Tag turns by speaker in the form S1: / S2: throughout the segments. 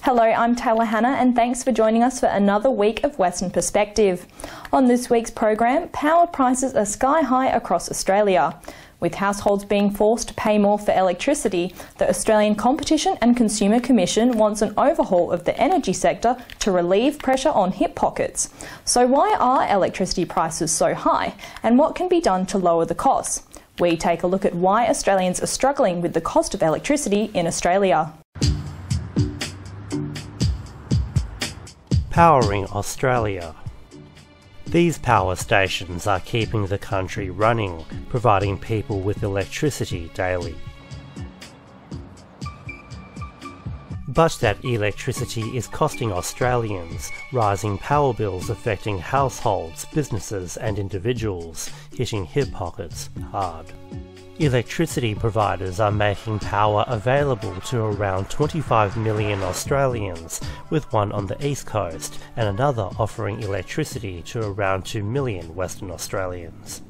S1: Hello, I'm Taylor Hannah and thanks for joining us for another week of Western Perspective. On this week's program, power prices are sky high across Australia. With households being forced to pay more for electricity, the Australian Competition and Consumer Commission wants an overhaul of the energy sector to relieve pressure on hip pockets. So why are electricity prices so high and what can be done to lower the costs? We take a look at why Australians are struggling with the cost of electricity in Australia.
S2: Powering Australia. These power stations are keeping the country running, providing people with electricity daily. But that electricity is costing Australians, rising power bills affecting households, businesses and individuals, hitting hip pockets hard. Electricity providers are making power available to around 25 million Australians, with one on the East Coast and another offering electricity to around 2 million Western Australians.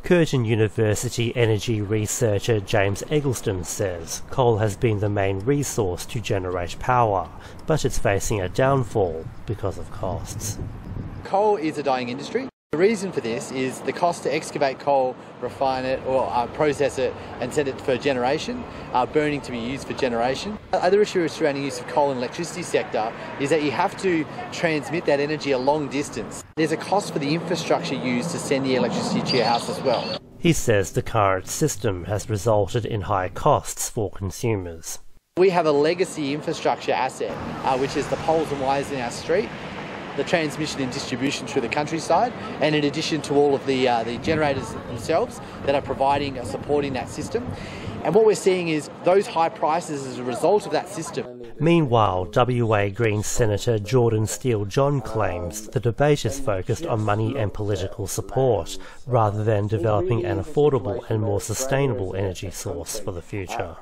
S2: Curtin University energy researcher James Eggleston says coal has been the main resource to generate power, but it's facing a downfall because of costs.
S3: Coal is a dying industry. The reason for this is the cost to excavate coal, refine it or process it and send it for generation, burning to be used for generation. The other issue surrounding use of coal in the electricity sector is that you have to transmit that energy a long distance. There's a cost for the infrastructure used to send the electricity to your house as well.
S2: He says the current system has resulted in high costs for consumers.
S3: We have a legacy infrastructure asset, which is the poles and wires in our street, the transmission and distribution through the countryside, and in addition to all of the generators themselves that are providing or supporting that system. And what we're seeing is those high prices as a result of that system.
S2: Meanwhile, WA Greens Senator Jordan Steele-John claims the debate is focused on money and political support, rather than developing an affordable and more sustainable energy source for the future.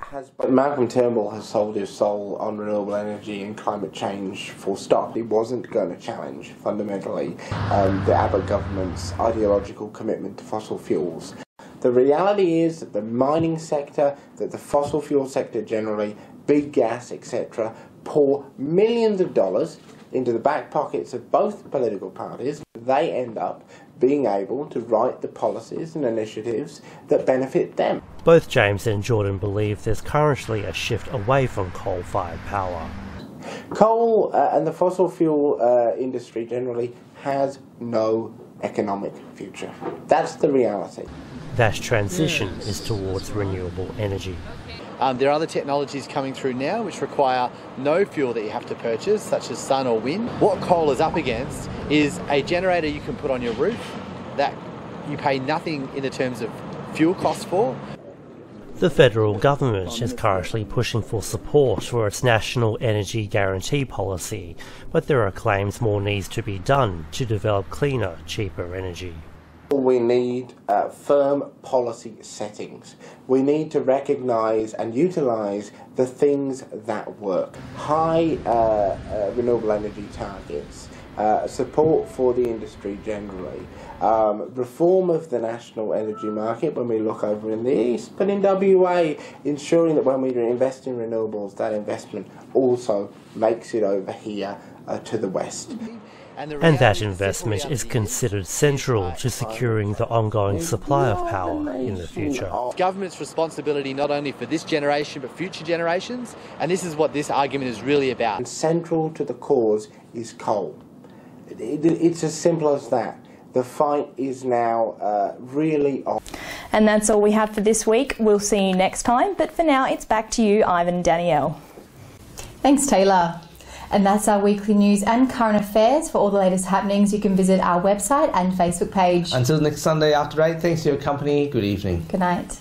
S4: Malcolm Turnbull has sold his soul on renewable energy and climate change full stop. He wasn't going to challenge, fundamentally, the Abbott government's ideological commitment to fossil fuels. The reality is that the mining sector, that the fossil fuel sector generally, big gas, etc., pour millions of dollars into the back pockets of both political parties. They end up being able to write the policies and initiatives that benefit them.
S2: Both James and Jordan believe there's currently a shift away from coal-fired power.
S4: Coal and the fossil fuel industry generally has no economic future. That's the reality.
S2: That transition is towards renewable energy.
S3: There are other technologies coming through now which require no fuel that you have to purchase, such as sun or wind. What coal is up against is a generator you can put on your roof that you pay nothing in the terms of fuel costs for.
S2: The federal government is currently pushing for support for its National Energy Guarantee policy, but there are claims more needs to be done to develop cleaner, cheaper energy.
S4: We need firm policy settings. We need to recognise and utilise the things that work. High renewable energy targets, support for the industry generally, reform of the national energy market when we look over in the east, but in WA ensuring that when we invest in renewables that investment also makes it over here to the west.
S2: And that investment is considered central to securing the ongoing supply of power in the future.
S3: Government's responsibility not only for this generation but future generations, and this is what this argument is really about.
S4: And central to the cause is coal. It's as simple as that. The fight is now really on.
S1: And that's all we have for this week. We'll see you next time, but for now it's back to you, Ivan and Danielle.
S5: Thanks, Taylor. And that's our weekly news and current affairs. For all the latest happenings, you can visit our website and Facebook page.
S6: Until next Sunday after 8, thanks for your company. Good evening.
S5: Good night.